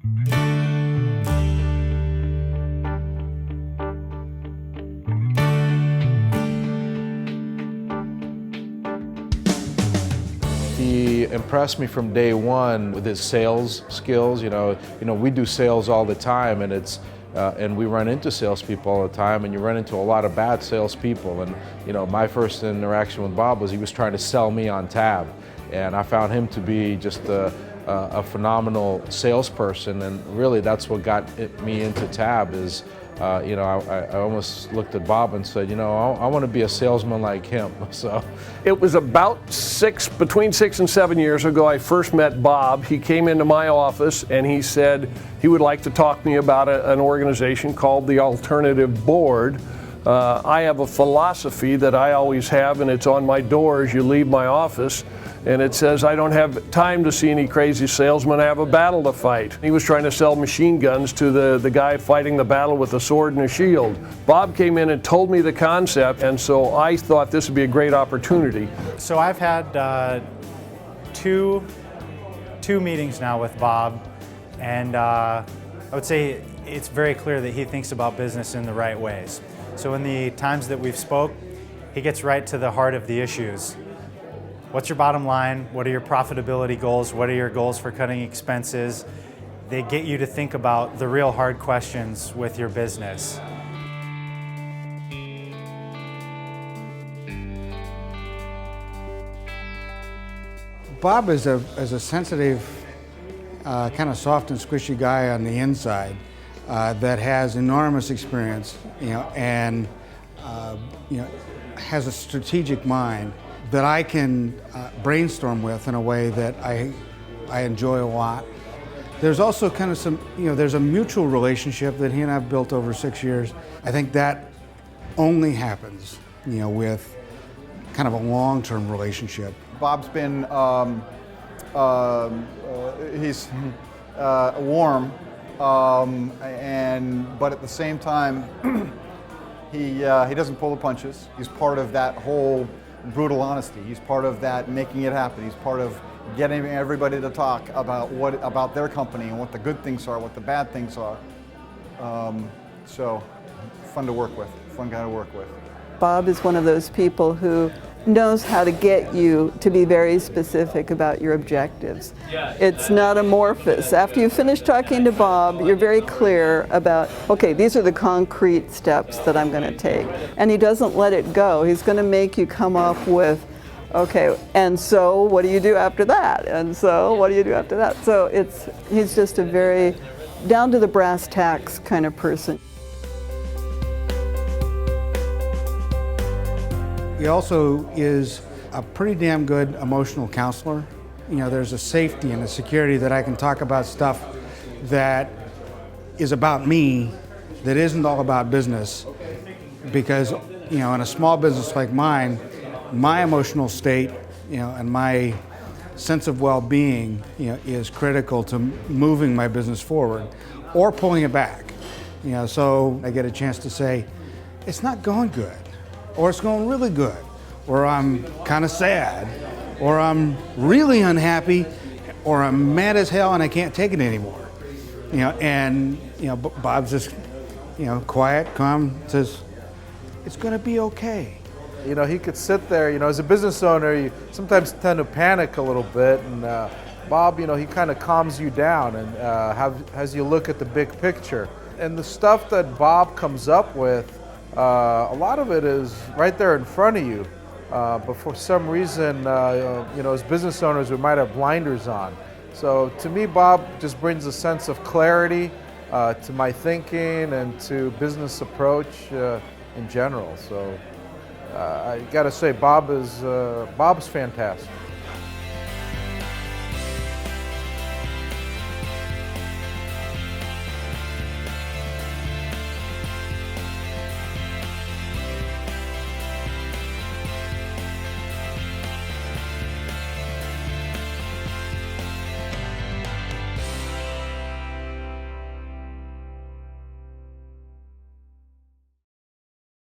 He impressed me from day one with his sales skills. We do sales all the time, and and we run into salespeople all the time, and you run into a lot of bad salespeople. And my first interaction with Bob was he was trying to sell me on Tab, and I found him to be just a phenomenal salesperson. And really, that's what got me into Tab. Is I almost looked at Bob and said, I want to be a salesman like him. So it was about between 6 and 7 years ago, I first met Bob. He came into my office and he said he would like to talk to me about an organization called the Alternative Board. I have a philosophy that I always have, and it's on my door as you leave my office. And it says, I don't have time to see any crazy salesman, I have a battle to fight. He was trying to sell machine guns to the guy fighting the battle with a sword and a shield. Bob came in and told me the concept, and so I thought this would be a great opportunity. So I've had two meetings now with Bob, and I would say it's very clear that he thinks about business in the right ways. So in the times that we've spoke, he gets right to the heart of the issues. What's your bottom line? What are your profitability goals? What are your goals for cutting expenses? They get you to think about the real hard questions with your business. Bob is a sensitive, kind of soft and squishy guy on the inside that has enormous experience, and has a strategic mind that I can brainstorm with in a way that I enjoy a lot. There's also kind of there's a mutual relationship that he and I have built over 6 years. I think that only happens, with kind of a long-term relationship. Bob's been, he's warm, but at the same time, he doesn't pull the punches. He's part of that whole brutal honesty. He's part of that making it happen. He's part of getting everybody to talk about their company and what the good things are, what the bad things are. So fun to work with, fun guy to work with. Bob is one of those people who knows how to get you to be very specific about your objectives. It's not amorphous. After you finish talking to Bob, you're very clear about, okay, these are the concrete steps that I'm going to take. And he doesn't let it go. He's going to make you come up with, okay, and so what do you do after that? And so what do you do after that? So he's just a very down to the brass tacks kind of person. He also is a pretty damn good emotional counselor. There's a safety and a security that I can talk about stuff that is about me, that isn't all about business. Because, in a small business like mine, my emotional state, and my sense of well-being, is critical to moving my business forward or pulling it back. So I get a chance to say, it's not going good. Or it's going really good, or I'm kind of sad, or I'm really unhappy, or I'm mad as hell and I can't take it anymore. Bob's just, quiet, calm, says, it's going to be okay. He could sit there, as a business owner, you sometimes tend to panic a little bit, and Bob, he kind of calms you down and has you look at the big picture. And the stuff that Bob comes up with, a lot of it is right there in front of you, but for some reason, as business owners, we might have blinders on. So to me, Bob just brings a sense of clarity to my thinking and to business approach in general. So I got to say, Bob's fantastic.